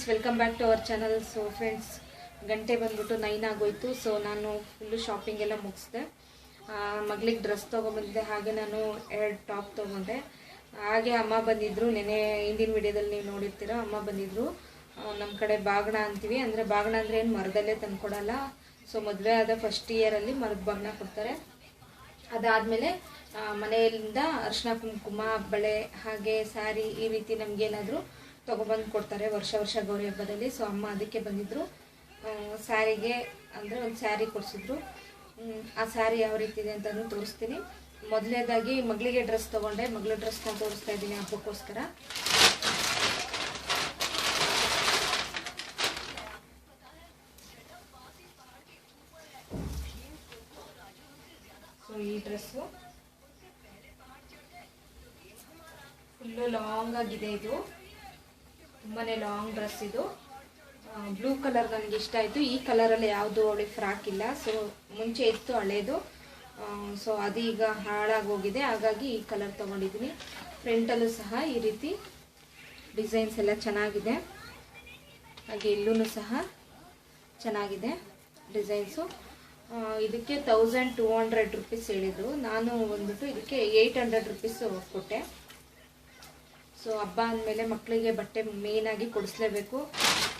Welcome back to our channel. So friends, ಗಂಟೆ ಬಂದ್ಬಿಟ್ಟು 9 ಆಗೋಯ್ತು. ಸೊ ನಾನು ಫುಲ್ಲು ಶಾಪಿಂಗ್ ಎಲ್ಲ ಮುಗಿಸ್ದೆ. ಮಗಳಿಗೆ ಡ್ರೆಸ್ ತೊಗೊಂಬಂದಿದ್ದೆ, ಹಾಗೆ ನಾನು 2 ಟಾಪ್ ತೊಗೊಂಡೆ. ಹಾಗೆ ಅಮ್ಮ ಬಂದಿದ್ದರು. ನೆನೆ ಹಿಂದಿನ ವಿಡಿಯೋದಲ್ಲಿ ನೀವು ನೋಡಿರ್ತೀರ, ಅಮ್ಮ ಬಂದಿದ್ದರು. ನಮ್ಮ ಕಡೆ ಬಾಗಣ ಅಂತೀವಿ. ಅಂದರೆ ಬಾಗಣ ಅಂದರೆ ಏನು ಮರದಲ್ಲೇ ತಂದುಕೊಡಲ್ಲ. ಸೊ ಮದುವೆ ಆದ ಫಸ್ಟ್ ಇಯರಲ್ಲಿ ಮರದ ಬಾಗಣ ಕೊಡ್ತಾರೆ. ಅದಾದಮೇಲೆ ಮನೆಯಿಂದ ಅರಿಶಿನ ಕುಂಕುಮ, ಬಳೆ, ಹಾಗೆ ಸ್ಯಾರಿ, ಈ ರೀತಿ ನಮಗೇನಾದರೂ ತೊಗೊಬಂದು ಕೊಡ್ತಾರೆ ವರ್ಷ ವರ್ಷ ಗೌರಿ ಹಬ್ಬದಲ್ಲಿ. ಸೊ ಅಮ್ಮ ಅದಕ್ಕೆ ಬಂದಿದ್ದರು. ಸ್ಯಾರಿಗೆ ಅಂದರೆ ಒಂದು ಸ್ಯಾರಿ ಕೊಡಿಸಿದ್ರು. ಆ ಸ್ಯಾರಿ ಯಾವ ರೀತಿ ಇದೆ ಅಂತಲೂ ತೋರಿಸ್ತೀನಿ. ಮೊದಲನೇದಾಗಿ ಮಗಳಿಗೆ ಡ್ರೆಸ್ ತೊಗೊಂಡೆ. ಮಗಳ ಡ್ರೆಸ್ನ ತೋರಿಸ್ತಾ ಇದ್ದೀನಿ ಹಬ್ಬಕ್ಕೋಸ್ಕರ. ಸೊ ಈ ಡ್ರೆಸ್ಸು ಫುಲ್ಲು ಲಾಂಗ್ ಆಗಿದೆ. ಇದು ತುಂಬಾ ಲಾಂಗ್ ಡ್ರೆಸ್. ಇದು ಬ್ಲೂ ಕಲರ್ ನನಗೆ ಇಷ್ಟ ಆಯಿತು. ಈ ಕಲರಲ್ಲಿ ಯಾವುದು ಅವಳಿಗೆ ಫ್ರಾಕ್ ಇಲ್ಲ. ಸೊ ಮುಂಚೆ ಇತ್ತು ಹಳೇದು. ಸೊ ಅದು ಈಗ ಹಾಳಾಗೋಗಿದೆ, ಹಾಗಾಗಿ ಈ ಕಲರ್ ತೊಗೊಂಡಿದ್ದೀನಿ. ಫ್ರಂಟಲ್ಲೂ ಸಹ ಈ ರೀತಿ ಡಿಸೈನ್ಸ್ ಎಲ್ಲ ಚೆನ್ನಾಗಿದೆ. ಹಾಗೆ ಇಲ್ಲೂ ಸಹ ಚೆನ್ನಾಗಿದೆ ಡಿಸೈನ್ಸು. ಇದಕ್ಕೆ 1200 ರುಪೀಸ್ ಹೇಳಿದರು. ನಾನು ಬಂದ್ಬಿಟ್ಟು ಇದಕ್ಕೆ 800 ರುಪೀಸ್ ಕೊಟ್ಟೆ. ಸೊ ಹಬ್ಬ ಅಂದಮೇಲೆ ಮಕ್ಕಳಿಗೆ ಬಟ್ಟೆ ಮೇಯ್ನಾಗಿ ಕೊಡಿಸ್ಲೇಬೇಕು.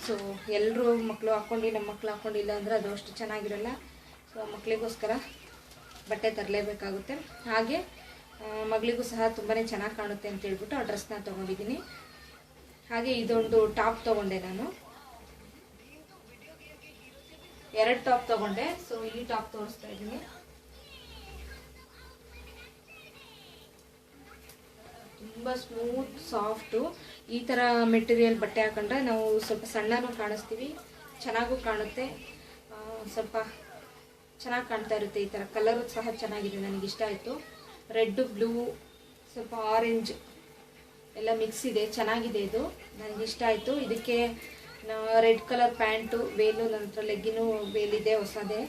ಸೊ ಎಲ್ಲರೂ ಮಕ್ಕಳು ಹಾಕ್ಕೊಂಡು ನಮ್ಮ ಮಕ್ಕಳು ಹಾಕ್ಕೊಂಡಿಲ್ಲ ಅಂದರೆ ಅದು ಅಷ್ಟು ಚೆನ್ನಾಗಿರಲ್ಲ. ಸೊ ಮಕ್ಕಳಿಗೋಸ್ಕರ ಬಟ್ಟೆ ತರಲೇಬೇಕಾಗುತ್ತೆ. ಹಾಗೆ ಮಗಳಿಗೂ ಸಹ ತುಂಬಾ ಚೆನ್ನಾಗಿ ಕಾಣುತ್ತೆ ಅಂತ ಹೇಳ್ಬಿಟ್ಟು ಆ ಡ್ರೆಸ್ನ ತೊಗೊಂಡಿದ್ದೀನಿ. ಹಾಗೆ ಇದೊಂದು ಟಾಪ್ ತೊಗೊಂಡೆ ನಾನು. 2 ಟಾಪ್ ತೊಗೊಂಡೆ. ಸೊ ಈ ಟಾಪ್ ತೋರಿಸ್ತಾ ಇದ್ದೀನಿ. ತುಂಬ ಸ್ಮೂತ್, ಸಾಫ್ಟು. ಈ ಥರ ಮೆಟೀರಿಯಲ್ ಬಟ್ಟೆ ಹಾಕೊಂಡ್ರೆ ನಾವು ಸ್ವಲ್ಪ ಸಣ್ಣನೂ ಕಾಣಿಸ್ತೀವಿ, ಚೆನ್ನಾಗೂ ಕಾಣುತ್ತೆ, ಸ್ವಲ್ಪ ಚೆನ್ನಾಗಿ ಕಾಣ್ತಾ ಇರುತ್ತೆ. ಈ ಥರ ಕಲರು ಸಹ ಚೆನ್ನಾಗಿದೆ, ನನಗಿಷ್ಟ ಆಯಿತು. ರೆಡ್, ಬ್ಲೂ, ಸ್ವಲ್ಪ ಆರೆಂಜ್ ಎಲ್ಲ ಮಿಕ್ಸ್ ಇದೆ, ಚೆನ್ನಾಗಿದೆ. ಇದು ನನಗಿಷ್ಟ ಆಯಿತು. ಇದಕ್ಕೆ ರೆಡ್ ಕಲರ್ ಪ್ಯಾಂಟು, ವೇಲು, ನಂತರ ಲೆಗ್ಗಿನೂ ವೇಲಿದೆ ಹೊಸದೇ,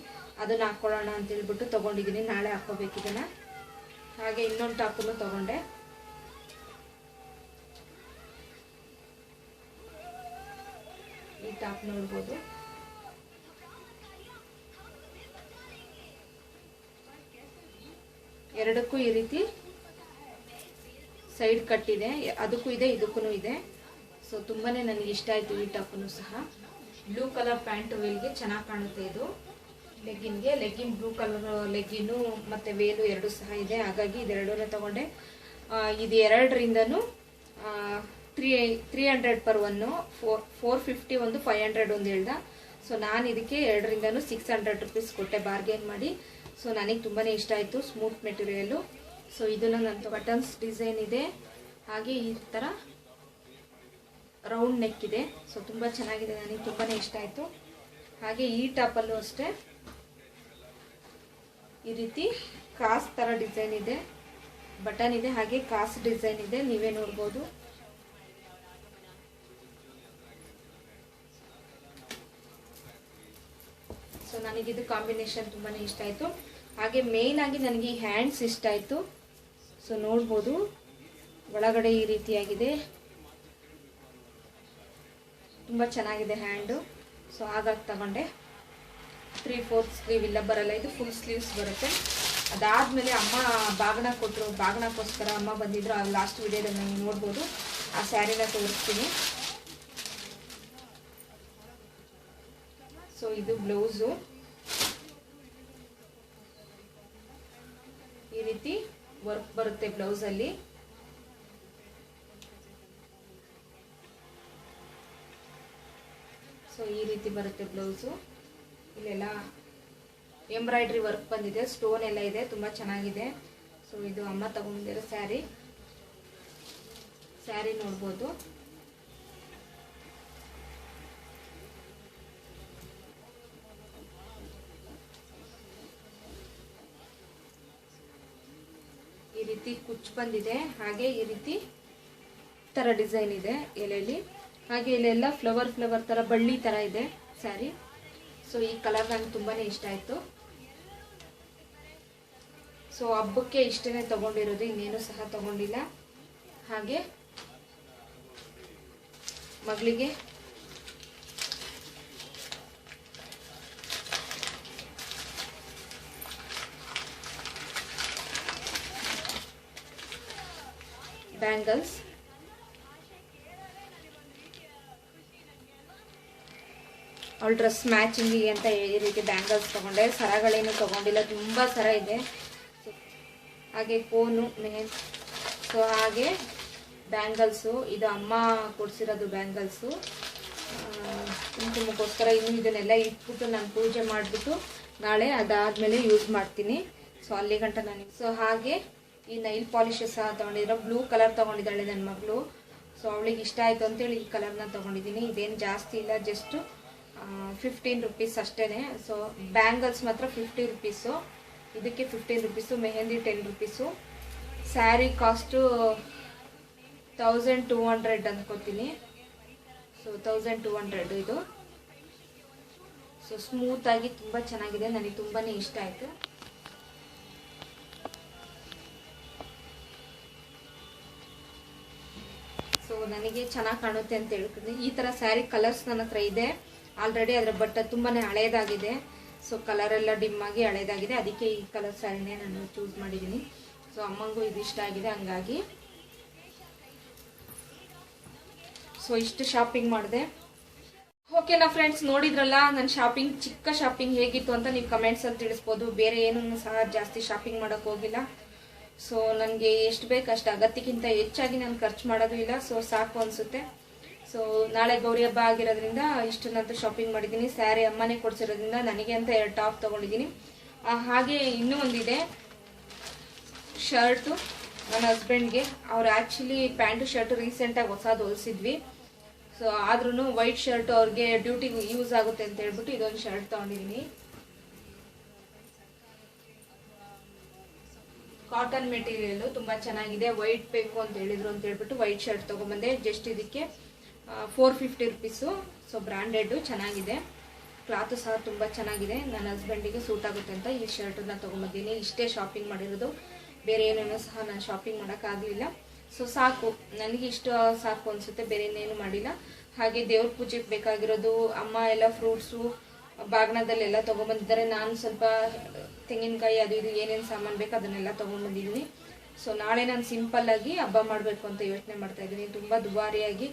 ಅದನ್ನು ಹಾಕ್ಕೊಳ್ಳೋಣ ಅಂತ ಹೇಳ್ಬಿಟ್ಟು ತೊಗೊಂಡಿದ್ದೀನಿ. ನಾಳೆ ಹಾಕ್ಕೋಬೇಕಿದನ್ನು. ಹಾಗೆ ಇನ್ನೊಂದು ಟಾಪನ್ನು ತೊಗೊಂಡೆ. ಈ ಟಾಪ್ ನೋಡ್ಬೋದು. ಎರಡಕ್ಕೂ ಈ ರೀತಿ ಸೈಡ್ ಕಟ್ ಇದೆ, ಅದಕ್ಕೂ ಇದೆ, ಇದಕ್ಕೂ ಇದೆ. ಸೊ ತುಂಬಾ ನನಗೆ ಇಷ್ಟ ಆಯಿತು ಈ ಟಾಪನ್ನು ಸಹ. ಬ್ಲೂ ಕಲರ್ ಪ್ಯಾಂಟ್ ವೇಲ್ಗೆ ಚೆನ್ನಾಗಿ ಕಾಣುತ್ತೆ. ಇದು ಲೆಗ್ಗಿನ್ ಬ್ಲೂ ಕಲರ್ ಲೆಗ್ಗಿನ್ನು ಮತ್ತು ವೇಲು ಎರಡು ಸಹ ಇದೆ. ಹಾಗಾಗಿ ಇದೆರಡೂ ತಗೊಂಡೆ. ಇದು ಎರಡರಿಂದನೂ 300 ಪರ್ ಒನ್ನು, 450 ಒಂದು, 500 ಒಂದು ಹೇಳ್ದ. ಸೊ ನಾನು ಇದಕ್ಕೆ ಎರಡರಿಂದನೂ 600 ರುಪೀಸ್ ಕೊಟ್ಟೆ ಬಾರ್ಗೇನ್ ಮಾಡಿ. ಸೊ ನನಗೆ ತುಂಬಾ ಇಷ್ಟ ಆಯಿತು, ಸ್ಮೂತ್ ಮೆಟೀರಿಯಲ್ಲು. ಸೊ ಇದನ್ನು ನನ್ನ ಬಟನ್ಸ್ ಡಿಸೈನ್ ಇದೆ. ಹಾಗೆ ಈ ಥರ ರೌಂಡ್ ನೆಕ್ ಇದೆ. ಸೊ ತುಂಬ ಚೆನ್ನಾಗಿದೆ, ನನಗೆ ತುಂಬಾ ಇಷ್ಟ ಆಯಿತು. ಹಾಗೆ ಈ ಟಾಪಲ್ಲೂ ಅಷ್ಟೇ ಈ ರೀತಿ ಕಾಸ್ ಥರ ಡಿಸೈನ್ ಇದೆ, ಬಟನ್ ಇದೆ, ಹಾಗೆ ಕಾಸ್ ಡಿಸೈನ್ ಇದೆ, ನೀವೇ ನೋಡ್ಬೋದು. ಸೊ ನನಗಿದು ಕಾಂಬಿನೇಷನ್ ತುಂಬಾ ಇಷ್ಟ ಆಯಿತು. ಹಾಗೆ ಮೇಯ್ನ್ ಆಗಿ ನನಗೆ ಈ ಹ್ಯಾಂಡ್ಸ್ ಇಷ್ಟ ಆಯಿತು. ಸೊ ನೋಡ್ಬೋದು, ಒಳಗಡೆ ಈ ರೀತಿಯಾಗಿದೆ, ತುಂಬ ಚೆನ್ನಾಗಿದೆ ಹ್ಯಾಂಡು. ಸೊ ಹಾಗಾಗಿ ತಗೊಂಡೆ. 3/4 ಸ್ಲೀವ್ ಇಲ್ಲ, ಬರಲ್ಲ, ಇದು ಫುಲ್ ಸ್ಲೀವ್ಸ್ ಬರುತ್ತೆ. ಅದಾದಮೇಲೆ ಅಮ್ಮ ಬಾಗಣ ಕೊಟ್ಟರು. ಬಾಗಣಕ್ಕೋಸ್ಕರ ಅಮ್ಮ ಬಂದಿದ್ರು. ಆ ಲಾಸ್ಟ್ ವಿಡಿಯೋದಲ್ಲಿ ನೀವು ನೋಡ್ಬೋದು. ಆ ಸ್ಯಾರಿನ ತೋರಿಸ್ತೀನಿ. ಸೊ ಇದು ಬ್ಲೌಸು. ಈ ರೀತಿ ವರ್ಕ್ ಬರುತ್ತೆ ಬ್ಲೌಸಲ್ಲಿ. ಸೊ ಈ ರೀತಿ ಬರುತ್ತೆ ಬ್ಲೌಸು. ಇಲ್ಲೆಲ್ಲ ಎಂಬ್ರಾಯ್ಡ್ರಿ ವರ್ಕ್ ಬಂದಿದೆ, ಸ್ಟೋನ್ ಎಲ್ಲ ಇದೆ, ತುಂಬ ಚೆನ್ನಾಗಿದೆ. ಸೊ ಇದು ಅಮ್ಮ ತಗೊಂಡಿರೋ ಸ್ಯಾರಿ ನೋಡ್ಬೋದು. ಈ ರೀತಿ ಕುಚ್ಚು ಬಂದಿದೆ. ಹಾಗೆ ಈ ರೀತಿ ಥರ ಡಿಸೈನ್ ಇದೆ ಎಲೆಯಲ್ಲಿ. ಹಾಗೆ ಇಲ್ಲೆಲ್ಲ ಫ್ಲವರ್ ಥರ ಬಳ್ಳಿ ಥರ ಇದೆ ಸ್ಯಾರಿ. ಸೊ ಈ ಕಲರ್ ನನಗೆ ತುಂಬಾ ಇಷ್ಟ ಆಯಿತು. ಸೊ ಹಬ್ಬಕ್ಕೆ ಇಷ್ಟೇ ತಗೊಂಡಿರೋದು, ಇನ್ನೇನು ಸಹ ತಗೊಂಡಿಲ್ಲ. ಹಾಗೆ ಮಗಳಿಗೆ ಬ್ಯಾಂಗಲ್ಸ್. ಅವಳ ಡ್ರೆಸ್ ಮ್ಯಾಚಿಂಗಿಗೆ ಅಂತ ಈ ರೀತಿ ಬ್ಯಾಂಗಲ್ಸ್ ತೊಗೊಂಡೆ. ಸರಗಳೇನು ತೊಗೊಂಡಿಲ್ಲ, ತುಂಬ ಸರ ಇದೆ. ಹಾಗೆ ಕೋನು ಮೆಹಂದಿ. ಸೊ ಹಾಗೆ ಬ್ಯಾಂಗಲ್ಸು, ಇದು ಅಮ್ಮ ಕೊಡಿಸಿರೋದು ಬ್ಯಾಂಗಲ್ಸು. ಕುಂಕುಮಕ್ಕೋಸ್ಕರ ಇನ್ನು ಇದನ್ನೆಲ್ಲ ಇಟ್ಬಿಟ್ಟು ನಾನು ಪೂಜೆ ಮಾಡಿಬಿಟ್ಟು ನಾಳೆ ಅದಾದಮೇಲೆ ಯೂಸ್ ಮಾಡ್ತೀನಿ. ಸೊ ಅಲ್ಲಿ ಗಂಟ ನಾನು. ಸೊ ಹಾಗೆ ಈ ನೈಲ್ ಪಾಲಿಶಸ್ ಸಹ ತೊಗೊಂಡಿರೋ. ಬ್ಲೂ ಕಲರ್ ತೊಗೊಂಡಿದ್ದಾಳೆ ನನ್ನ ಮಗಳು. ಸೊ ಅವಳಿಗೆ ಇಷ್ಟ ಆಯಿತು ಅಂತೇಳಿ ಈ ಕಲರ್ನ ತೊಗೊಂಡಿದ್ದೀನಿ. ಇದೇನು ಜಾಸ್ತಿ ಇಲ್ಲ, ಜಸ್ಟ್ 15 ರುಪೀಸ್ ಅಷ್ಟೇ. ಸೊ ಬ್ಯಾಂಗಲ್ಸ್ ಮಾತ್ರ 50 ರುಪೀಸು, ಇದಕ್ಕೆ 15 rupees, mehndi 10 rupees. Sari cost 1200 ಅಂದ್ಕೋತೀನಿ. ಸೊ 1200 ಇದು. ಸೊ ಸ್ಮೂತಾಗಿ ತುಂಬ ಚೆನ್ನಾಗಿದೆ, ನನಗೆ ತುಂಬಾ ಇಷ್ಟ ಆಯಿತು. ಸೊ ನನಗೆ ಚೆನ್ನಾಗಿ ಕಾಣುತ್ತೆ ಅಂತ ಹೇಳ್ತೀನಿ. ಈ ಥರ ಸ್ಯಾರಿ ಕಲರ್ಸ್ ನನ್ನ ಹತ್ರ ಇದೆ ಆಲ್ರೆಡಿ. ಅದರ ಬಟ್ ತುಂಬಾ ಹಳೇದಾಗಿದೆ. ಸೊ ಕಲರೆಲ್ಲ ಡಿಮ್ ಆಗಿ ಹಳೇದಾಗಿದೆ, ಅದಕ್ಕೆ ಈ ಕಲರ್ ಸ್ಯಾರಿನೇ ನಾನು ಚೂಸ್ ಮಾಡಿದ್ದೀನಿ. ಸೊ ಅಮ್ಮಂಗೂ ಇದು ಇಷ್ಟ ಆಗಿದೆ, ಹಂಗಾಗಿ. ಸೊ ಇಷ್ಟು ಶಾಪಿಂಗ್ ಮಾಡಿದೆ. ಓಕೆನಾ ಫ್ರೆಂಡ್ಸ್, ನೋಡಿದ್ರಲ್ಲ ನನ್ನ ಶಾಪಿಂಗ್, ಚಿಕ್ಕ ಶಾಪಿಂಗ್ ಹೇಗಿತ್ತು ಅಂತ ನೀವು ಕಮೆಂಟ್ಸಲ್ಲಿ ತಿಳಿಸ್ಬೋದು. ಬೇರೆ ಏನೂ ಸಹ ಜಾಸ್ತಿ ಶಾಪಿಂಗ್ ಮಾಡೋಕ್ಕೆ ಹೋಗಿಲ್ಲ. ಸೊ ನನಗೆ ಎಷ್ಟು ಬೇಕು ಅಷ್ಟು, ಅಗತ್ಯಕ್ಕಿಂತ ಹೆಚ್ಚಾಗಿ ನಾನು ಖರ್ಚು ಮಾಡೋದು ಇಲ್ಲ. ಸೊ ಸಾಕು ಅನಿಸುತ್ತೆ. ಸೊ ನಾಳೆ ಗೌರಿ ಹಬ್ಬ ಆಗಿರೋದ್ರಿಂದ ಇಷ್ಟನ್ನಂತೂ ಶಾಪಿಂಗ್ ಮಾಡಿದ್ದೀನಿ. ಸ್ಯಾರಿ ಅಮ್ಮನೇ ಕೊಡಿಸಿರೋದ್ರಿಂದ ನನಗೆ ಅಂತ 2 ಟಾಪ್ ತೊಗೊಂಡಿದ್ದೀನಿ. ಹಾಗೆ ಇನ್ನೂ ಒಂದಿದೆ ಶರ್ಟು ನನ್ನ ಹಸ್ಬೆಂಡ್ಗೆ. ಅವ್ರು ಆ್ಯಕ್ಚುಲಿ ಪ್ಯಾಂಟು ಶರ್ಟು ರೀಸೆಂಟಾಗಿ ಹೊಸದು ಹೊಲಿಸಿದ್ವಿ. ಸೊ ಆದ್ರೂ ವೈಟ್ ಶರ್ಟ್ ಅವ್ರಿಗೆ ಡ್ಯೂಟಿಗೆ ಯೂಸ್ ಆಗುತ್ತೆ ಅಂತ ಹೇಳ್ಬಿಟ್ಟು ಇದೊಂದು ಶರ್ಟ್ ತೊಗೊಂಡಿದ್ದೀನಿ. ಕಾಟನ್ ಮೆಟೀರಿಯಲ್ ತುಂಬ ಚೆನ್ನಾಗಿದೆ. ವೈಟ್ ಬೇಕು ಅಂತ ಹೇಳಿದ್ರು ಅಂತ ಹೇಳ್ಬಿಟ್ಟು ವೈಟ್ ಶರ್ಟ್ ತೊಗೊಂಬಂದೆ. ಜಸ್ಟ್ ಇದಕ್ಕೆ 450 ರುಪೀಸು. ಸೊ ಬ್ರ್ಯಾಂಡೆಡ್ ಚೆನ್ನಾಗಿದೆ. ಕ್ಲಾತು ಸಹ ತುಂಬ ಚೆನ್ನಾಗಿದೆ. ನನ್ನ ಹಸ್ಬೆಂಡಿಗೆ ಸೂಟ್ ಆಗುತ್ತೆ ಅಂತ ಈ ಶರ್ಟನ್ನ ತೊಗೊಂಬಂದಿದ್ದೀನಿ. ಇಷ್ಟೇ ಶಾಪಿಂಗ್ ಮಾಡಿರೋದು, ಬೇರೆ ಏನೇನೋ ಸಹ ನಾನು ಶಾಪಿಂಗ್ ಮಾಡೋಕ್ಕಾಗಲಿಲ್ಲ. ಸೊ ಸಾಕು, ನನಗೆ ಇಷ್ಟು ಸಾಕು ಅನಿಸುತ್ತೆ, ಬೇರೆ ಇನ್ನೇನು ಮಾಡಿಲ್ಲ. ಹಾಗೆ ದೇವ್ರ ಪೂಜೆಗೆ ಬೇಕಾಗಿರೋದು ಅಮ್ಮ ಎಲ್ಲ ಫ್ರೂಟ್ಸು ಬಾಗ್ನದಲ್ಲೆಲ್ಲ ತೊಗೊಂಬಂದಿದ್ದಾರೆ. ನಾನು ಸ್ವಲ್ಪ ತೆಂಗಿನಕಾಯಿ ಅದು ಇದು ಏನೇನು ಸಾಮಾನು ಬೇಕು ಅದನ್ನೆಲ್ಲ ತೊಗೊಂಬಂದಿದ್ದೀನಿ. ಸೊ ನಾಳೆ ನಾನು ಸಿಂಪಲ್ಲಾಗಿ ಹಬ್ಬ ಮಾಡಬೇಕು ಅಂತ ಯೋಚನೆ ಮಾಡ್ತಾಯಿದ್ದೀನಿ. ತುಂಬ ದುಬಾರಿಯಾಗಿ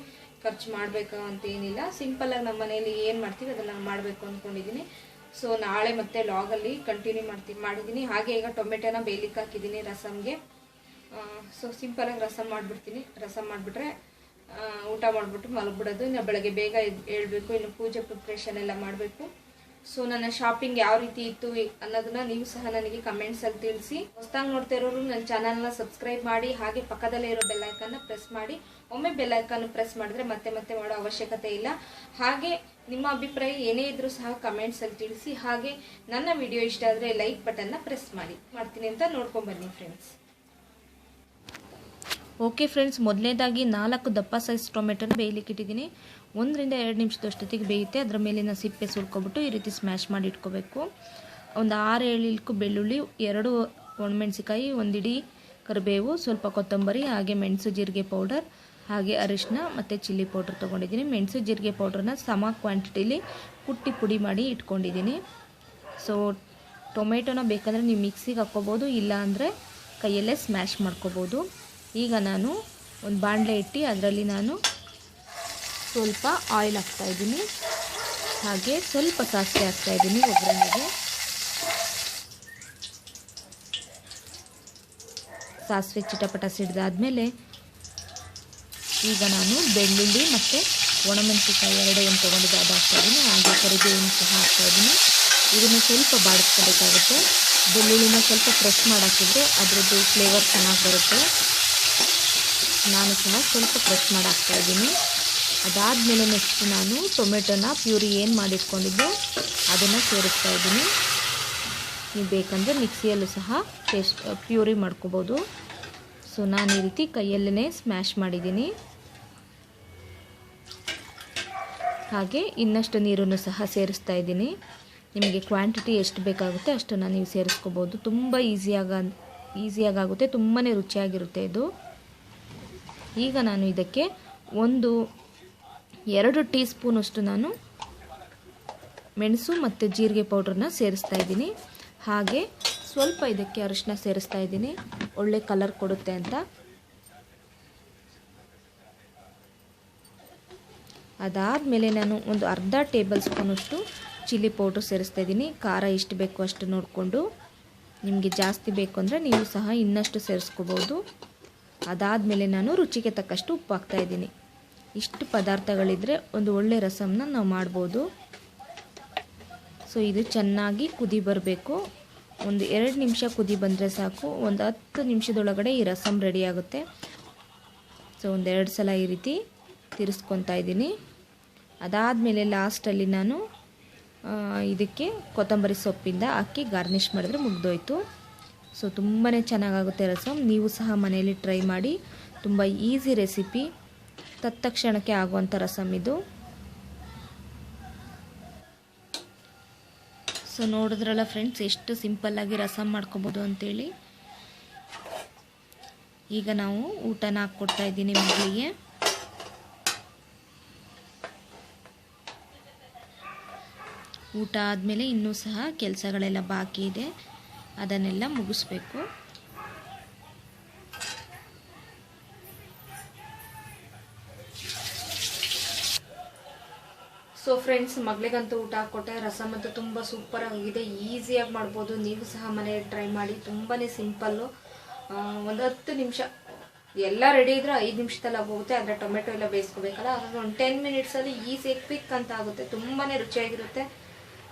ಖರ್ಚು ಮಾಡಬೇಕು ಅಂತ ಏನಿಲ್ಲ, ಸಿಂಪಲ್ಲಾಗಿ ನಮ್ಮ ಮನೇಲಿ ಏನು ಮಾಡ್ತೀವಿ ಅದನ್ನು ಮಾಡಬೇಕು ಅಂದ್ಕೊಂಡಿದ್ದೀನಿ. ಸೊ ನಾಳೆ ಮತ್ತೆ ಲಾಗಲ್ಲಿ ಕಂಟಿನ್ಯೂ ಮಾಡಿದ್ದೀನಿ. ಹಾಗೆ ಈಗ ಟೊಮೆಟೊನ ಬೇಯಲಿಕ್ಕೆ ಹಾಕಿದ್ದೀನಿ ರಸಮ್ಗೆ. ಸೊ ಸಿಂಪಲಾಗಿ ರಸಮ್ ಮಾಡಿಬಿಡ್ತೀನಿ. ರಸಮ್ ಮಾಡಿಬಿಟ್ರೆ ಊಟ ಮಾಡಿಬಿಟ್ಟು ಮಲಗಿಬಿಡೋದು. ಇನ್ನು ಬೆಳಗ್ಗೆ ಬೇಗ ಹೇಳ್ಬೇಕು, ಇನ್ನು ಪೂಜೆ ಪ್ರಿಪ್ರೇಷನ್ ಎಲ್ಲ ಮಾಡಬೇಕು. ಸೊ ನನ್ನ ಶಾಪಿಂಗ್ ಯಾವ ರೀತಿ ಇತ್ತು ಅನ್ನೋದನ್ನ ನೀವು ಸಹ ನನಗೆ ಕಮೆಂಟ್ಸಲ್ಲಿ ತಿಳಿಸಿ. ಹೊಸದಾಗಿ ನೋಡ್ತಾ ಇರೋರು ನನ್ನ ಚಾನಲ್ನ ಸಬ್ಸ್ಕ್ರೈಬ್ ಮಾಡಿ, ಹಾಗೆ ಪಕ್ಕದಲ್ಲೇ ಇರೋ ಬೆಲ್ಲೈಕನ್ನ ಪ್ರೆಸ್ ಮಾಡಿ. ಒಮ್ಮೆ ಬೆಲ್ಲೈಕನ್ನು ಪ್ರೆಸ್ ಮಾಡಿದ್ರೆ ಮತ್ತೆ ಮತ್ತೆ ಮಾಡೋ ಅವಶ್ಯಕತೆ ಇಲ್ಲ. ಹಾಗೆ ನಿಮ್ಮ ಅಭಿಪ್ರಾಯ ಏನೇ ಇದ್ರೂ ಸಹ ಕಮೆಂಟ್ಸಲ್ಲಿ ತಿಳಿಸಿ. ಹಾಗೆ ನನ್ನ ವಿಡಿಯೋ ಇಷ್ಟ ಆದರೆ ಲೈಕ್ ಬಟನ್ನ ಪ್ರೆಸ್ ಮಾಡ್ತೀನಿ ಅಂತ ನೋಡ್ಕೊಂಬನ್ನಿ ಫ್ರೆಂಡ್ಸ್. ಓಕೆ ಫ್ರೆಂಡ್ಸ್, ಮೊದಲನೇದಾಗಿ 4 ದಪ್ಪ ಸೈಜ್ ಟೊಮೆಟೊನ ಬೇಯಲಿಕ್ಕೆ ಇಟ್ಟಿದ್ದೀನಿ. 1 ರಿಂದ 2 ನಿಮಿಷದಷ್ಟೊತ್ತಿಗೆ ಬೇಯುತ್ತೆ. ಅದರ ಮೇಲಿನ ಸಿಪ್ಪೆ ಸುಲ್ಕೊಬಿಟ್ಟು ಈ ರೀತಿ ಸ್ಮ್ಯಾಶ್ ಮಾಡಿ ಇಟ್ಕೋಬೇಕು. ಒಂದು 6-7 ಇಲ್ಕು ಬೆಳ್ಳುಳ್ಳಿ, 2 ಒಣಮೆಣಸಿಕಾಯಿ, 1 ಇಡೀ ಕರಿಬೇವು, ಸ್ವಲ್ಪ ಕೊತ್ತಂಬರಿ, ಹಾಗೆ ಮೆಣಸು ಜೀರಿಗೆ ಪೌಡರ್, ಹಾಗೆ ಅರಿಶಿನ ಮತ್ತು ಚಿಲ್ಲಿ ಪೌಡರ್ ತೊಗೊಂಡಿದ್ದೀನಿ. ಮೆಣಸು ಜೀರಿಗೆ ಪೌಡ್ರನ್ನ ಸಮ ಕ್ವಾಂಟಿಟಿಲಿ ಕುಟ್ಟಿ ಪುಡಿ ಮಾಡಿ ಇಟ್ಕೊಂಡಿದ್ದೀನಿ. ಸೊ ಟೊಮೆಟೊನ ಬೇಕಂದರೆ ನೀವು ಮಿಕ್ಸಿಗೆ ಹಾಕ್ಕೋಬೋದು, ಇಲ್ಲ ಅಂದರೆ ಕೈಯಲ್ಲೇ ಸ್ಮ್ಯಾಶ್ ಮಾಡ್ಕೋಬೋದು. ಈಗ ನಾನು ಒಂದು ಬಾಣಲೆ ಇಟ್ಟು ಅದರಲ್ಲಿ ನಾನು ಸ್ವಲ್ಪ ಆಯಿಲ್ ಹಾಕ್ತಾಯಿದ್ದೀನಿ. ಹಾಗೆ ಸ್ವಲ್ಪ ಸಾಸಿವೆ ಹಾಕ್ತಾಯಿದ್ದೀನಿ ಒಗ್ಗರಣೆಗೆ. ಸಾಸಿವೆ ಚಿಟಪಟ ಸಿಡಿದಾದ್ಮೇಲೆ ಈಗ ನಾನು ಬೆಳ್ಳುಳ್ಳಿ ಮತ್ತು ಒಣಮೆಣಸಿಕಾಯಿ 2 ತೊಗೊಂಡಿದ್ದೆ ಅದು ಹಾಕ್ತಾಯಿದ್ದೀನಿ. ಹಾಗೆ ಕರಿಬೇವಿನ ಸಹ ಹಾಕ್ತಾಯಿದ್ದೀನಿ. ಇದನ್ನು ಸ್ವಲ್ಪ ಬಾಡಿಸ್ಕೋಬೇಕಾಗುತ್ತೆ. ಬೆಳ್ಳುಳ್ಳಿನ ಸ್ವಲ್ಪ ಫ್ರೆಶ್ ಮಾಡಾಕಿದ್ರೆ ಅದರದ್ದು ಫ್ಲೇವರ್ ಚೆನ್ನಾಗಿ ಬರುತ್ತೆ. ನಾನು ಸಹ ಸ್ವಲ್ಪ ಫ್ರೆಶ್ ಮಾಡಿ ಹಾಕ್ತಾಯಿದ್ದೀನಿ. ಅದಾದಮೇಲೆ ನೆಕ್ಸ್ಟ್ ನಾನು ಟೊಮೆಟೊನ ಪ್ಯೂರಿ ಏನು ಮಾಡಿಟ್ಕೊಂಡಿದ್ದೆ ಅದನ್ನು ಸೇರಿಸ್ತಾ ಇದ್ದೀನಿ. ನೀವು ಬೇಕಂದರೆ ಮಿಕ್ಸಿಯಲ್ಲೂ ಸಹ ಪ್ಯೂರಿ ಮಾಡ್ಕೋಬೋದು. ಸೊ ನಾನು ಈ ರೀತಿ ಕೈಯಲ್ಲೇ ಸ್ಮ್ಯಾಶ್ ಮಾಡಿದ್ದೀನಿ. ಹಾಗೆ ಇನ್ನಷ್ಟು ನೀರನ್ನು ಸಹ ಸೇರಿಸ್ತಾ ಇದ್ದೀನಿ. ನಿಮಗೆ ಕ್ವಾಂಟಿಟಿ ಎಷ್ಟು ಬೇಕಾಗುತ್ತೆ ಅಷ್ಟನ್ನು ನೀವು ಸೇರಿಸ್ಕೋಬೋದು. ತುಂಬ ಈಸಿಯಾಗುತ್ತೆ, ತುಂಬಾ ರುಚಿಯಾಗಿರುತ್ತೆ ಇದು. ಈಗ ನಾನು ಇದಕ್ಕೆ 1-2 ಟೀ ಸ್ಪೂನಷ್ಟು ನಾನು ಮೆಣಸು ಮತ್ತು ಜೀರಿಗೆ ಪೌಡ್ರನ್ನ ಸೇರಿಸ್ತಾ ಇದ್ದೀನಿ. ಹಾಗೆ ಸ್ವಲ್ಪ ಇದಕ್ಕೆ ಅರಿಶಿನ ಸೇರಿಸ್ತಾ ಇದ್ದೀನಿ, ಒಳ್ಳೆ ಕಲರ್ ಕೊಡುತ್ತೆ ಅಂತ. ಅದಾದಮೇಲೆ ನಾನು ಒಂದು ಅರ್ಧ ಟೇಬಲ್ ಸ್ಪೂನಷ್ಟು ಚಿಲ್ಲಿ ಪೌಡ್ರ್ ಸೇರಿಸ್ತಾ ಇದ್ದೀನಿ. ಖಾರ ಎಷ್ಟು ಬೇಕು ಅಷ್ಟು ನೋಡಿಕೊಂಡು, ನಿಮಗೆ ಜಾಸ್ತಿ ಬೇಕು ಅಂದರೆ ನೀವು ಸಹ ಇನ್ನಷ್ಟು ಸೇರಿಸ್ಕೋಬೋದು. ಅದಾದಮೇಲೆ ನಾನು ರುಚಿಗೆ ತಕ್ಕಷ್ಟು ಉಪ್ಪು ಹಾಕ್ತಾಯಿದ್ದೀನಿ. ಇಷ್ಟು ಪದಾರ್ಥಗಳಿದ್ದರೆ ಒಂದು ಒಳ್ಳೆ ರಸಮ್ನ ನಾವು ಮಾಡ್ಬೋದು. ಸೊ ಇದು ಚೆನ್ನಾಗಿ ಕುದಿ ಬರಬೇಕು. ಒಂದು 2 ನಿಮಿಷ ಕುದಿ ಬಂದರೆ ಸಾಕು. ಒಂದು 10 ನಿಮಿಷದೊಳಗಡೆ ಈ ರಸಮ್ ರೆಡಿ ಆಗುತ್ತೆ. ಸೊ ಒಂದು 2 ಸಲ ಈ ರೀತಿ ತಿರ್ಸ್ಕೊತಾ ಇದ್ದೀನಿ. ಅದಾದಮೇಲೆ ಲಾಸ್ಟಲ್ಲಿ ನಾನು ಇದಕ್ಕೆ ಕೊತ್ತಂಬರಿ ಸೊಪ್ಪಿಂದ ಹಾಕಿ ಗಾರ್ನಿಷ್ ಮಾಡಿದ್ರೆ ಮುಗ್ದೋಯ್ತು. ಸೊ ತುಂಬಾ ಚೆನ್ನಾಗಾಗುತ್ತೆ ರಸಮ್. ನೀವು ಸಹ ಮನೆಯಲ್ಲಿ ಟ್ರೈ ಮಾಡಿ. ತುಂಬ ಈಸಿ ರೆಸಿಪಿ, ತತ್ಕ್ಷಣಕ್ಕೆ ಆಗುವಂಥ ರಸಮ್ ಇದು. ಸೊ ನೋಡಿದ್ರಲ್ಲ ಫ್ರೆಂಡ್ಸ್, ಎಷ್ಟು ಸಿಂಪಲ್ಲಾಗಿ ರಸಮ್ ಮಾಡ್ಕೊಬೋದು ಅಂತೇಳಿ. ಈಗ ನಾವು ಊಟನ ಹಾಕ್ಕೊಡ್ತಾ ಇದ್ದೀನಿ ಮಗಳಿಗೆ. ಊಟ ಆದಮೇಲೆ ಇನ್ನೂ ಸಹ ಕೆಲಸಗಳೆಲ್ಲ ಬಾಕಿ ಇದೆ, ಅದನ್ನೆಲ್ಲ ಮುಗಿಸ್ಬೇಕು. ಸೊ ಫ್ರೆಂಡ್ಸ್, ಮಗಳಿಗಂತೂ ಊಟ ಹಾಕ್ಕೊಟ್ಟೆ. ರಸಮ್ ಅಂತೂ ತುಂಬ ಸೂಪರ್ ಆಗಿದೆ, ಈಸಿಯಾಗಿ ಮಾಡ್ಬೋದು. ನೀವು ಸಹ ಮನೆಯಲ್ಲಿ ಟ್ರೈ ಮಾಡಿ. ತುಂಬಾ ಸಿಂಪಲ್ಲು. ಒಂದು 10 ನಿಮಿಷ ಎಲ್ಲ ರೆಡಿ ಇದ್ರೆ 5 ನಿಮಿಷದಲ್ಲಿ ಆಗೋಗುತ್ತೆ. ಆದರೆ ಟೊಮೆಟೊ ಎಲ್ಲ ಬೇಯಿಸ್ಕೋಬೇಕಲ್ಲ, ಹಾಗಾಗಿ ಒಂದು 10 ಮಿನಿಟ್ಸಲ್ಲಿ ಈಸಿಯಾಗಿ ಕ್ವಿಕ್ ಅಂತ ಆಗುತ್ತೆ. ತುಂಬಾ ರುಚಿಯಾಗಿರುತ್ತೆ.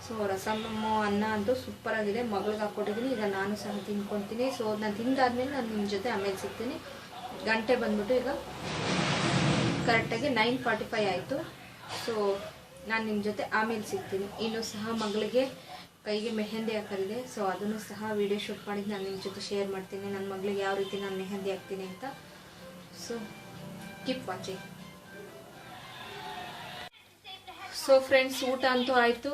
ಸೊ ರಸಮ್ಮು ಅನ್ನ ಅಂತೂ ಸೂಪರ್ ಆಗಿದೆ. ಮಗಳಿಗೆ ಹಾಕ್ಕೊಟ್ಟಿದ್ದೀನಿ. ಈಗ ನಾನು ಸಹ ತಿನ್ಕೊತೀನಿ. ಸೊ ನಾನು ತಿಂದಾದ್ಮೇಲೆ ನಾನು ನಿಮ್ಮ ಜೊತೆ ಆಮೇಲೆ ಸಿಗ್ತೀನಿ. ಗಂಟೆ ಬಂದ್ಬಿಟ್ಟು ಈಗ ಕರೆಕ್ಟಾಗಿ 9:45 ಆಯಿತು. ಸೊ ನಾನು ನಿಮ್ಮ ಜೊತೆ ಆಮೇಲೆ ಸಿಗ್ತೀನಿ. ಇನ್ನೂ ಸಹ ಮಗಳಿಗೆ ಕೈಗೆ ಮೆಹಂದಿ ಹಾಕಲಿದೆ. ಸೊ ಅದನ್ನು ಸಹ ವಿಡಿಯೋ ಶೂಟ್ ಮಾಡಿ ನಾನು ನಿಮ್ಮ ಜೊತೆ ಶೇರ್ ಮಾಡ್ತೀನಿ, ನನ್ನ ಮಗಳಿಗೆ ಯಾವ ರೀತಿ ನಾನು ಮೆಹಂದಿ ಹಾಕ್ತೀನಿ ಅಂತ. So keep watching. So friends, ಊಟ ಅಂತೂ ಆಯಿತು.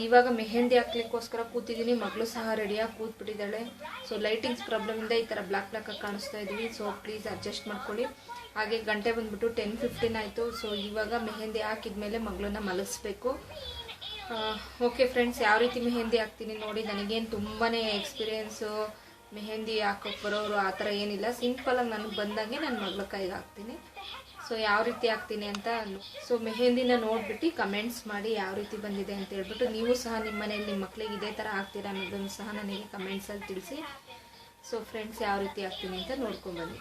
ಇವಾಗ ಮೆಹಂದಿ ಹಾಕ್ಲಿಕ್ಕೋಸ್ಕರ ಕೂತಿದ್ದೀನಿ. ಮಗಳು ಸಹ ರೆಡಿಯಾಗಿ ಕೂತ್ಬಿಟ್ಟಿದ್ದಾಳೆ. ಸೊ ಲೈಟಿಂಗ್ಸ್ ಪ್ರಾಬ್ಲಮಿಂದ ಈ ಥರ ಬ್ಲ್ಯಾಕ್ ಆಗಿ ಕಾಣಿಸ್ತಾ ಇದ್ದೀವಿ. ಸೊ ಪ್ಲೀಸ್ ಅಡ್ಜಸ್ಟ್ ಮಾಡ್ಕೊಳ್ಳಿ. ಹಾಗೆ ಗಂಟೆ ಬಂದ್ಬಿಟ್ಟು 10:15 ಆಯಿತು. ಸೊ ಇವಾಗ ಮೆಹಂದಿ ಹಾಕಿದ್ಮೇಲೆ ಮಗಳನ್ನ ಮಲಗಿಸ್ಬೇಕು. ಓಕೆ ಫ್ರೆಂಡ್ಸ್, ಯಾವ ರೀತಿ ಮೆಹಂದಿ ಹಾಕ್ತೀನಿ ನೋಡಿ. ನನಗೇನು ತುಂಬಾ ಎಕ್ಸ್ಪೀರಿಯೆನ್ಸು ಮೆಹಂದಿ ಹಾಕೋಕೆ ಬರೋರು ಆ ಥರ ಏನಿಲ್ಲ. ಸಿಂಪಲಾಗಿ ನನಗೆ ಬಂದಂಗೆ ನನ್ನ ಮಗಳ ಕೈಗೆ ಹಾಕ್ತೀನಿ. ಸೊ ಯಾವ ರೀತಿ ಹಾಕ್ತೀನಿ ಅಂತ. ಸೊ ಮೆಹಂದಿನ ನೋಡಿಬಿಟ್ಟು ಕಮೆಂಟ್ಸ್ ಮಾಡಿ ಯಾವ ರೀತಿ ಬಂದಿದೆ ಅಂತ ಹೇಳ್ಬಿಟ್ಟು. ನೀವು ಸಹ ನಿಮ್ಮ ಮನೇಲಿ ನಿಮ್ಮ ಮಕ್ಕಳಿಗೆ ಇದೇ ಥರ ಹಾಕ್ತೀರಾ ಅನ್ನೋದನ್ನು ಸಹ ನನಗೆ ಕಮೆಂಟ್ಸಲ್ಲಿ ತಿಳಿಸಿ. ಸೊ ಫ್ರೆಂಡ್ಸ್, ಯಾವ ರೀತಿ ಹಾಕ್ತೀನಿ ಅಂತ ನೋಡ್ಕೊಂಬನ್ನಿ.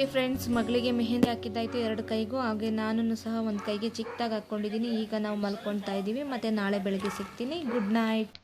ಓಕೆ ಫ್ರೆಂಡ್ಸ್, ಮಗಳಿಗೆ ಮೆಹಂದಿ ಹಾಕಿದ್ದಾಯಿತು 2 ಕೈಗೂ. ಹಾಗೆ ನಾನು ಸಹ ಒಂದು ಕೈಗೆ ಚಿಕ್ಕದಾಗಿ ಹಾಕ್ಕೊಂಡಿದ್ದೀನಿ. ಈಗ ನಾವು ಮಲ್ಕೊಳ್ತಾ ಇದ್ದೀವಿ. ಮತ್ತು ನಾಳೆ ಬೆಳಗ್ಗೆ ಸಿಗ್ತೀನಿ. Good night.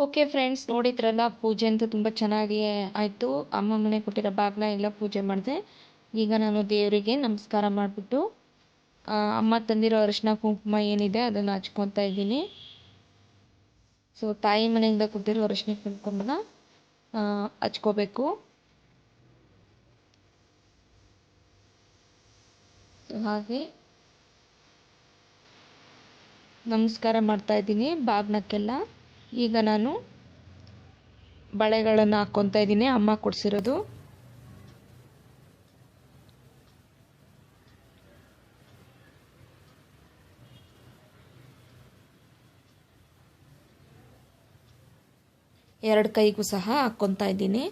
ಓಕೆ ಫ್ರೆಂಡ್ಸ್, ನೋಡಿದ್ರಲ್ಲ, ಪೂಜೆ ಅಂತೂ ತುಂಬ ಚೆನ್ನಾಗಿ ಆಯಿತು. ಅಮ್ಮ ಮನೆ ಕೊಟ್ಟಿರೋ ಬಾಗಿನ ಎಲ್ಲ ಪೂಜೆ ಮಾಡಿದೆ. ಈಗ ನಾನು ದೇವರಿಗೆ ನಮಸ್ಕಾರ ಮಾಡಿಬಿಟ್ಟು ಅಮ್ಮ ತಂದಿರೋ ಅರಿಶಿನ ಕುಂಕುಮ ಏನಿದೆ ಅದನ್ನು ಹಚ್ಕೊತಾ ಇದ್ದೀನಿ. ಸೊ ತಾಯಿ ಮನೆಯಿಂದ ಕೊಟ್ಟಿರೋ ಅರಿಶಿನ ಕುಂಕುಮನ ಹಚ್ಕೋಬೇಕು. ಹಾಗೆ ನಮಸ್ಕಾರ ಮಾಡ್ತಾ ಇದ್ದೀನಿ ಬಾಗ್ನಕ್ಕೆಲ್ಲ. ಈಗ ನಾನು ಬಳೆಗಳನ್ನು ಹಾಕ್ಕೊತಾ ಇದ್ದೀನಿ, ಅಮ್ಮ ಕೊಡಿಸಿರೋದು. ಎರಡು ಕೈಗೂ ಸಹ ಹಾಕ್ಕೊತಾ ಇದ್ದೀನಿ.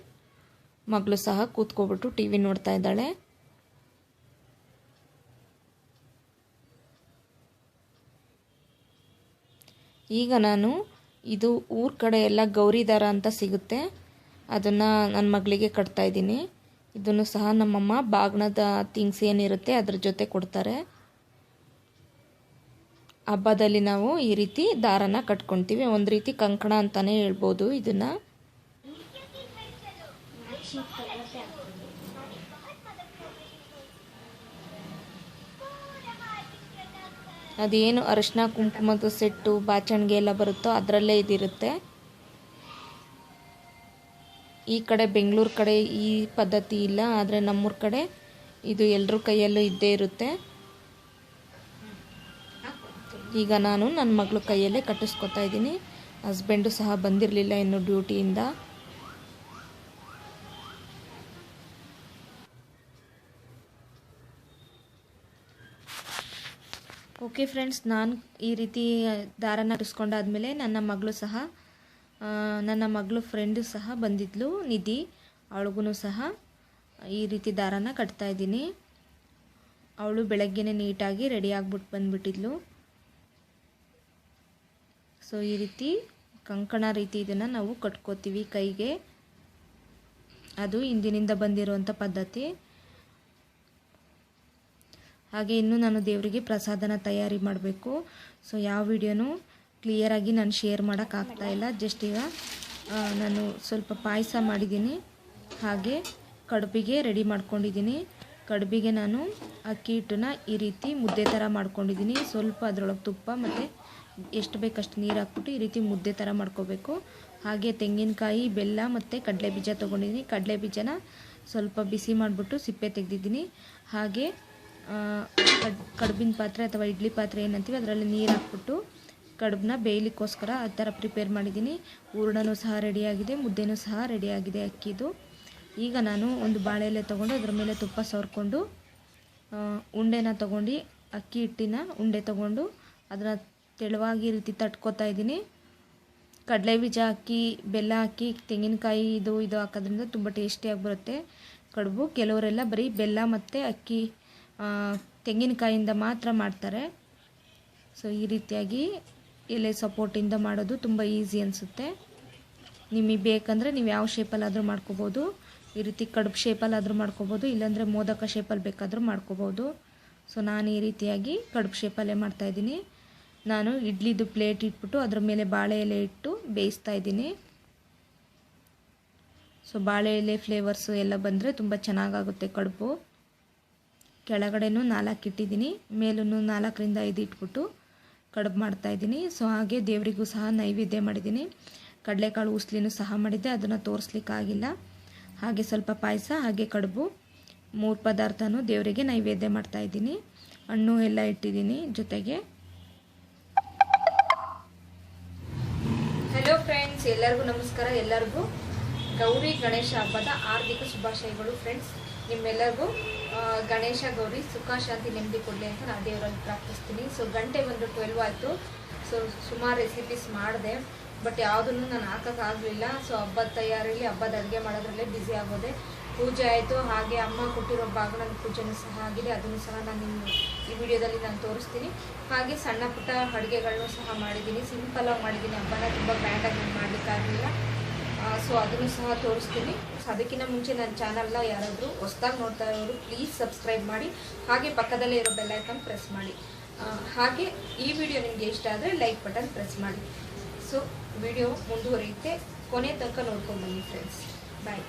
ಮಗಳು ಸಹ ಕೂತ್ಕೊಬಿಟ್ಟು ಟಿ ವಿ ನೋಡ್ತಾ ಇದ್ದಾಳೆ. ಈಗ ನಾನು ಇದು ಊರ ಕಡೆ ಎಲ್ಲ ಗೌರಿ ದಾರ ಅಂತ ಸಿಗುತ್ತೆ, ಅದನ್ನು ನನ್ನ ಮಗಳಿಗೆ ಕಟ್ತಾ ಇದ್ದೀನಿ. ಇದನ್ನು ಸಹ ನಮ್ಮಮ್ಮ ಬಾಗ್ನದ ಥಿಂಗ್ಸ್ ಏನಿರುತ್ತೆ ಅದ್ರ ಜೊತೆ ಕೊಡ್ತಾರೆ. ಹಬ್ಬದಲ್ಲಿ ನಾವು ಈ ರೀತಿ ದಾರನ ಕಟ್ಕೊತೀವಿ. ಒಂದು ರೀತಿ ಕಂಕಣ ಅಂತಾನೆ ಹೇಳ್ಬೋದು ಇದನ್ನು. ಅದೇನು ಅರಿಶಿನ ಕುಂಕುಮದ ಸೆಟ್ಟು ಬಾಚಣಿಗೆ ಎಲ್ಲ ಬರುತ್ತೋ ಅದರಲ್ಲೇ ಇದಿರುತ್ತೆ. ಈ ಕಡೆ ಬೆಂಗಳೂರು ಕಡೆ ಈ ಪದ್ಧತಿ ಇಲ್ಲ, ಆದರೆ ನಮ್ಮೂರ ಕಡೆ ಇದು ಎಲ್ಲರ ಕೈಯಲ್ಲೂ ಇದ್ದೇ ಇರುತ್ತೆ. ಈಗ ನಾನು ನನ್ನ ಮಗಳ ಕೈಯಲ್ಲೇ ಕಟ್ಟಿಸ್ಕೊತಾ ಇದ್ದೀನಿ. ಹಸ್ಬೆಂಡು ಸಹ ಬಂದಿರಲಿಲ್ಲ ಇನ್ನು ಡ್ಯೂಟಿಯಿಂದ. ಓಕೆ ಫ್ರೆಂಡ್ಸ್, ನಾನು ಈ ರೀತಿ ದಾರನ ಕಟ್ಟಿಸ್ಕೊಂಡಾದ್ಮೇಲೆ ನನ್ನ ಮಗಳು ಫ್ರೆಂಡು ಸಹ ಬಂದಿದ್ಲು, ನಿಧಿ. ಅವಳಿಗೂ ಸಹ ಈ ರೀತಿ ದಾರನ ಕಟ್ತಾ ಇದ್ದೀನಿ. ಅವಳು ಬೆಳಗ್ಗೆನೇ ನೀಟಾಗಿ ರೆಡಿ ಆಗಿಬಿಟ್ಟು ಬಂದುಬಿಟ್ಟಿದ್ಲು. ಸೊ ಈ ರೀತಿ ಕಂಕಣ ರೀತಿ ಇದನ್ನು ನಾವು ಕಟ್ಕೋತೀವಿ ಕೈಗೆ. ಅದು ಹಿಂದಿನಿಂದ ಬಂದಿರುವಂಥ ಪದ್ಧತಿ. ಹಾಗೆ ಇನ್ನೂ ನಾನು ದೇವರಿಗೆ ಪ್ರಸಾದನ ತಯಾರಿ ಮಾಡಬೇಕು. ಸೊ ಯಾವ ವಿಡಿಯೋನೂ ಕ್ಲಿಯರಾಗಿ ನಾನು ಶೇರ್ ಮಾಡೋಕ್ಕಾಗ್ತಾಯಿಲ್ಲ. ಜಸ್ಟ್ ಈಗ ನಾನು ಸ್ವಲ್ಪ ಪಾಯಸ ಮಾಡಿದ್ದೀನಿ. ಹಾಗೆ ಕಡುಬಿಗೆ ರೆಡಿ ಮಾಡ್ಕೊಂಡಿದ್ದೀನಿ. ಕಡುಬಿಗೆ ನಾನು ಅಕ್ಕಿ ಹಿಟ್ಟನ್ನ ಈ ರೀತಿ ಮುದ್ದೆ ಥರ ಮಾಡ್ಕೊಂಡಿದ್ದೀನಿ. ಸ್ವಲ್ಪ ಅದರೊಳಗೆ ತುಪ್ಪ ಮತ್ತು ಎಷ್ಟು ಬೇಕಷ್ಟು ನೀರು ಹಾಕ್ಬಿಟ್ಟು ಈ ರೀತಿ ಮುದ್ದೆ ಥರ ಮಾಡ್ಕೋಬೇಕು. ಹಾಗೆ ತೆಂಗಿನಕಾಯಿ, ಬೆಲ್ಲ ಮತ್ತು ಕಡಲೆ ಬೀಜ ತೊಗೊಂಡಿದ್ದೀನಿ. ಕಡಲೆ ಬೀಜನ ಸ್ವಲ್ಪ ಬಿಸಿ ಮಾಡಿಬಿಟ್ಟು ಸಿಪ್ಪೆ ತೆಗೆದಿದ್ದೀನಿ. ಹಾಗೆ ಕಡುಬಿನ ಪಾತ್ರೆ ಅಥವಾ ಇಡ್ಲಿ ಪಾತ್ರೆ ಏನಂತೀವಿ ಅದರಲ್ಲಿ ನೀರು ಹಾಕ್ಬಿಟ್ಟು ಕಡುಬನ್ನ ಬೇಯಲಿಕ್ಕೋಸ್ಕರ ಆ ಥರ ಪ್ರಿಪೇರ್ ಮಾಡಿದ್ದೀನಿ. ಹೂರಣನೂ ಸಹ ರೆಡಿಯಾಗಿದೆ, ಮುದ್ದೆನೂ ಸಹ ರೆಡಿಯಾಗಿದೆ ಅಕ್ಕಿದು. ಈಗ ನಾನು ಒಂದು ಬಾಳೆ ಎಲೆ ತೊಗೊಂಡು ಅದರ ಮೇಲೆ ತುಪ್ಪ ಸವರ್ಕೊಂಡು ಉಂಡೆನ ತೊಗೊಂಡು ಅಕ್ಕಿ ಹಿಟ್ಟಿನ ಉಂಡೆ ತೊಗೊಂಡು ಅದನ್ನು ತೆಳುವಾಗಿ ಈ ರೀತಿ ತಟ್ಕೋತಾ ಇದ್ದೀನಿ. ಕಡಲೆ ಬೀಜ ಹಾಕಿ ಬೆಲ್ಲ ಹಾಕಿ ತೆಂಗಿನಕಾಯಿ ಇದು ಹಾಕೋದ್ರಿಂದ ತುಂಬ ಟೇಸ್ಟಿಯಾಗಿ ಬರುತ್ತೆ ಕಡುಬು. ಕೆಲವರೆಲ್ಲ ಬರೀ ಬೆಲ್ಲ ಮತ್ತು ಅಕ್ಕಿ ತೆಂಗಿನಕಾಯಿಂದ ಮಾತ್ರ ಮಾಡ್ತಾರೆ. ಸೊ ಈ ರೀತಿಯಾಗಿ ಎಲೆ ಸಪೋರ್ಟಿಂದ ಮಾಡೋದು ತುಂಬ ಈಸಿ ಅನಿಸುತ್ತೆ. ನಿಮಗೆ ಬೇಕಂದರೆ ನೀವು ಯಾವ ಶೇಪಲ್ಲಾದರೂ ಮಾಡ್ಕೋಬೋದು. ಈ ರೀತಿ ಕಡುಬು ಶೇಪಲ್ಲಾದರೂ ಮಾಡ್ಕೋಬೋದು, ಇಲ್ಲಾಂದರೆ ಮೋದಕ ಶೇಪಲ್ಲಿ ಬೇಕಾದರೂ ಮಾಡ್ಕೋಬೋದು. ಸೊ ನಾನು ಈ ರೀತಿಯಾಗಿ ಕಡುಬು ಶೇಪಲ್ಲೇ ಮಾಡ್ತಾಯಿದ್ದೀನಿ. ನಾನು ಇಡ್ಲಿದು ಪ್ಲೇಟ್ ಇಟ್ಬಿಟ್ಟು ಅದ್ರ ಮೇಲೆ ಬಾಳೆ ಎಲೆ ಇಟ್ಟು ಬೇಯಿಸ್ತಾ ಇದ್ದೀನಿ. ಸೊ ಬಾಳೆ ಎಲೆ ಫ್ಲೇವರ್ಸು ಎಲ್ಲ ಬಂದರೆ ತುಂಬ ಚೆನ್ನಾಗಾಗುತ್ತೆ ಕಡುಬು. ಕೆಳಗಡೆನೂ 4 ಇಟ್ಟಿದ್ದೀನಿ, ಮೇಲೂ 4ರಿಂದ 5 ಇಟ್ಬಿಟ್ಟು ಕಡುಬು ಮಾಡ್ತಾಯಿದ್ದೀನಿ. ಸೊ ಹಾಗೆ ದೇವರಿಗೂ ಸಹ ನೈವೇದ್ಯ ಮಾಡಿದ್ದೀನಿ. ಕಡಲೆಕಾಳು ಉಸ್ಲಿನೂ ಸಹ ಮಾಡಿದ್ದೆ, ಅದನ್ನು ತೋರಿಸ್ಲಿಕ್ಕಾಗಿಲ್ಲ. ಹಾಗೆ ಸ್ವಲ್ಪ ಪಾಯಸ ಹಾಗೆ ಕಡುಬು 3 ಪದಾರ್ಥನೂ ದೇವರಿಗೆ ನೈವೇದ್ಯ ಮಾಡ್ತಾಯಿದ್ದೀನಿ. ಹಣ್ಣು ಎಲ್ಲ ಇಟ್ಟಿದ್ದೀನಿ ಜೊತೆಗೆ. ಹಲೋ ಫ್ರೆಂಡ್ಸ್, ಎಲ್ಲರಿಗೂ ನಮಸ್ಕಾರ. ಎಲ್ಲರಿಗೂ ಗೌರಿ ಗಣೇಶ ಹಬ್ಬದ ಹಾರ್ದಿಕ ಶುಭಾಶಯಗಳು. ಫ್ರೆಂಡ್ಸ್, ನಿಮ್ಮೆಲ್ಲರಿಗೂ ಗಣೇಶ ಗೌರಿ ಸುಖ ಶಾಂತಿ ನೆಮ್ಮದಿ ಕೊಡಲಿ ಅಂತ ನಾನು ದೇವರಲ್ಲಿ ಪ್ರಾರ್ಥಿಸ್ತೀನಿ. ಸೊ ಗಂಟೆ ಬಂದು 12 ಆಯಿತು. ಸೊ ಸುಮಾರು ರೆಸಿಪೀಸ್ ಮಾಡಿದೆ, ಬಟ್ ಯಾವುದನ್ನು ನಾನು ಹಾಕೋಕ್ಕಾಗಲಿಲ್ಲ. ಸೊ ಹಬ್ಬದ ತಯಾರಿಯಲ್ಲಿ ಹಬ್ಬದ ಅಡುಗೆ ಮಾಡೋದ್ರಲ್ಲೇ ಬ್ಯುಸಿ ಆಗೋದೆ. ಪೂಜೆ ಆಯಿತು, ಹಾಗೆ ಅಮ್ಮ ಕೊಟ್ಟಿರೋ ಬಾಗಿನ ಪೂಜೆನೂ ಸಹ ಆಗಿದೆ. ಅದನ್ನು ಸಹ ನಾನು ಈ ವಿಡಿಯೋದಲ್ಲಿ ನಾನು ತೋರಿಸ್ತೀನಿ. ಹಾಗೆ ಸಣ್ಣ ಪುಟ್ಟ ಅಡುಗೆಗಳನ್ನೂ ಸಹ ಮಾಡಿದ್ದೀನಿ. ಸಿಂಪಲಾಗಿ ಮಾಡಿದ್ದೀನಿ. ಹಬ್ಬನ ತುಂಬ ಗ್ರ್ಯಾಂಡಾಗಿ ಮಾಡಲಿಕ್ಕಾಗಲಿಲ್ಲ. ಸೊ ಅದನ್ನು ಸಹ ತೋರಿಸ್ತೀನಿ. ಸೊ ಅದಕ್ಕಿಂತ ಮುಂಚೆ ನನ್ನ ಚಾನಲ್ನ ಯಾರಾದರೂ ಹೊಸ್ದಾಗಿ ನೋಡ್ತಾ ಇರೋರು ಪ್ಲೀಸ್ ಸಬ್ಸ್ಕ್ರೈಬ್ ಮಾಡಿ, ಹಾಗೆ ಪಕ್ಕದಲ್ಲೇ ಇರೋ ಬೆಲ್ ಐಕಾನ್ ಪ್ರೆಸ್ ಮಾಡಿ. ಹಾಗೆ ಈ ವಿಡಿಯೋ ನಿಮಗೆ ಇಷ್ಟ ಆದರೆ ಲೈಕ್ ಬಟನ್ ಪ್ರೆಸ್ ಮಾಡಿ. ಸೊ ವಿಡಿಯೋ ಮುಂದುವರಿಯುತ್ತೆ, ಕೊನೆ ತನಕ ನೋಡ್ಕೊಂಡು ಬನ್ನಿ ಫ್ರೆಂಡ್ಸ್. ಬಾಯ್.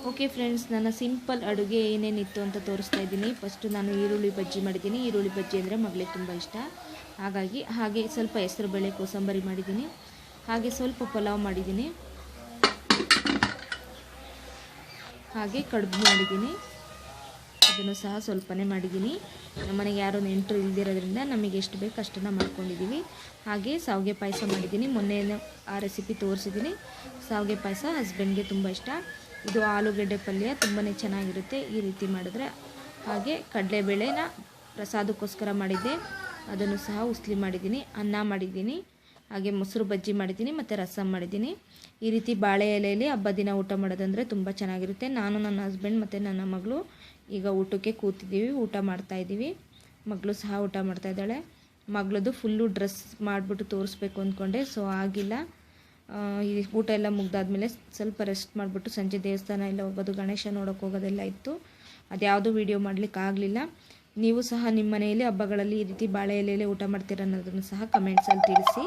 ಓಕೆ ಫ್ರೆಂಡ್ಸ್, ನನ್ನ ಸಿಂಪಲ್ ಅಡುಗೆ ಏನೇನಿತ್ತು ಅಂತ ತೋರಿಸ್ತಾ ಇದ್ದೀನಿ. ಫಸ್ಟು ನಾನು ಈರುಳ್ಳಿ ಬಜ್ಜಿ ಮಾಡಿದ್ದೀನಿ. ಈರುಳ್ಳಿ ಬಜ್ಜಿ ಅಂದರೆ ಮಗಳಿಗೆ ತುಂಬ ಇಷ್ಟ, ಹಾಗೆ ಸ್ವಲ್ಪ ಹೆಸರು ಬೇಳೆ ಕೋಸಂಬರಿ ಮಾಡಿದ್ದೀನಿ. ಹಾಗೆ ಸ್ವಲ್ಪ ಪಲಾವ್ ಮಾಡಿದ್ದೀನಿ. ಹಾಗೆ ಕಡುಬು ಮಾಡಿದ್ದೀನಿ, ಅದನ್ನು ಸಹ ಸ್ವಲ್ಪನೇ ಮಾಡಿದ್ದೀನಿ. ನಮ್ಮನೆಗೆ ಯಾರೋ ನೆಂಟರು ಇಲ್ದಿರೋದ್ರಿಂದ ನಮಗೆ ಎಷ್ಟು ಬೇಕು ಅಷ್ಟನ್ನು ಮಾಡ್ಕೊಂಡಿದ್ದೀವಿ. ಹಾಗೆ ಶಾವಿಗೆ ಪಾಯಸ ಮಾಡಿದ್ದೀನಿ. ಮೊನ್ನೆ ಆ ರೆಸಿಪಿ ತೋರಿಸಿದ್ದೀನಿ. ಶಾವಿಗೆ ಪಾಯಸ ಹಸ್ಬೆಂಡ್ಗೆ ತುಂಬ ಇಷ್ಟ. ಇದು ಆಲೂಗಡ್ಡೆ ಪಲ್ಯ ತುಂಬಾ ಚೆನ್ನಾಗಿರುತ್ತೆ ಈ ರೀತಿ ಮಾಡಿದ್ರೆ. ಹಾಗೆ ಕಡಲೆಬೇಳೆನ ಪ್ರಸಾದಕ್ಕೋಸ್ಕರ ಮಾಡಿದ್ದೆ, ಅದನ್ನು ಸಹ ಉಸ್ಲಿ ಮಾಡಿದ್ದೀನಿ. ಅನ್ನ ಮಾಡಿದ್ದೀನಿ, ಹಾಗೆ ಮೊಸರು ಬಜ್ಜಿ ಮಾಡಿದ್ದೀನಿ, ಮತ್ತು ರಸಮ್ ಮಾಡಿದ್ದೀನಿ. ಈ ರೀತಿ ಬಾಳೆ ಎಲೆಯಲ್ಲಿ ಹಬ್ಬ ದಿನ ಊಟ ಮಾಡೋದಂದರೆ ತುಂಬ ಚೆನ್ನಾಗಿರುತ್ತೆ. ನಾನು, ನನ್ನ ಹಸ್ಬೆಂಡ್ ಮತ್ತು ನನ್ನ ಮಗಳು ಈಗ ಊಟಕ್ಕೆ ಕೂತಿದ್ದೀವಿ, ಊಟ ಮಾಡ್ತಾಯಿದ್ದೀವಿ. ಮಗಳು ಸಹ ಊಟ ಮಾಡ್ತಾಯಿದ್ದಾಳೆ. ಮಗಳದು ಫುಲ್ಲು ಡ್ರೆಸ್ ಮಾಡಿಬಿಟ್ಟು ತೋರಿಸ್ಬೇಕು ಅಂದ್ಕೊಂಡೆ, ಸೊ ಆಗಿಲ್ಲ. ಈ ಊಟ ಎಲ್ಲ ಮುಗ್ದಾದ್ಮೇಲೆ ಸ್ವಲ್ಪ ರೆಸ್ಟ್ ಮಾಡಿಬಿಟ್ಟು ಸಂಜೆ ದೇವಸ್ಥಾನ ಎಲ್ಲ ಹೋಗೋದು, ಗಣೇಶ ನೋಡೋಕೆ ಹೋಗೋದೆಲ್ಲ ಇತ್ತು. ಅದ್ಯಾವುದೂ ವೀಡಿಯೋ ಮಾಡಲಿಕ್ಕೆ ಆಗಲಿಲ್ಲ. ನೀವು ಸಹ ನಿಮ್ಮ ಮನೆಯಲ್ಲಿ ಹಬ್ಬಗಳಲ್ಲಿ ಈ ರೀತಿ ಬಾಳೆ ಎಲೆಯಲ್ಲಿ ಊಟ ಮಾಡ್ತೀರ ಅನ್ನೋದನ್ನು ಸಹ ಕಮೆಂಟ್ಸಲ್ಲಿ ತಿಳಿಸಿ.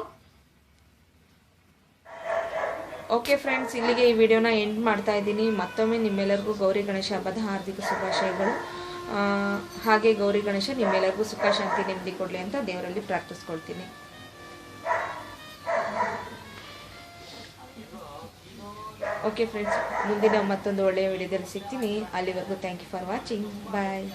ಓಕೆ ಫ್ರೆಂಡ್ಸ್, ಇಲ್ಲಿಗೆ ಈ ವಿಡಿಯೋನ ಎಂಡ್ ಮಾಡ್ತಾ ಇದ್ದೀನಿ. ಮತ್ತೊಮ್ಮೆ ನಿಮ್ಮೆಲ್ಲರಿಗೂ ಗೌರಿ ಗಣೇಶ ಹಬ್ಬದ ಹಾರ್ದಿಕ ಶುಭಾಶಯಗಳು. ಹಾಗೆ ಗೌರಿ ಗಣೇಶ ನಿಮ್ಮೆಲ್ಲರಿಗೂ ಸುಖ ಶಾಂತಿ ನೆಮ್ಮದಿ ಕೊಡಲಿ ಅಂತ ದೇವರಲ್ಲಿ ಪ್ರಾರ್ಥಿಸ್ಕೊಳ್ತೀನಿ. ಓಕೆ ಫ್ರೆಂಡ್ಸ್, ಮುಂದಿನ ಮತ್ತೊಂದು ಒಳ್ಳೆಯ ವಿಡಿಯೋದಲ್ಲಿ ಸಿಗ್ತೀನಿ. ಅಲ್ಲಿವರೆಗೂ thank you for watching. Bye.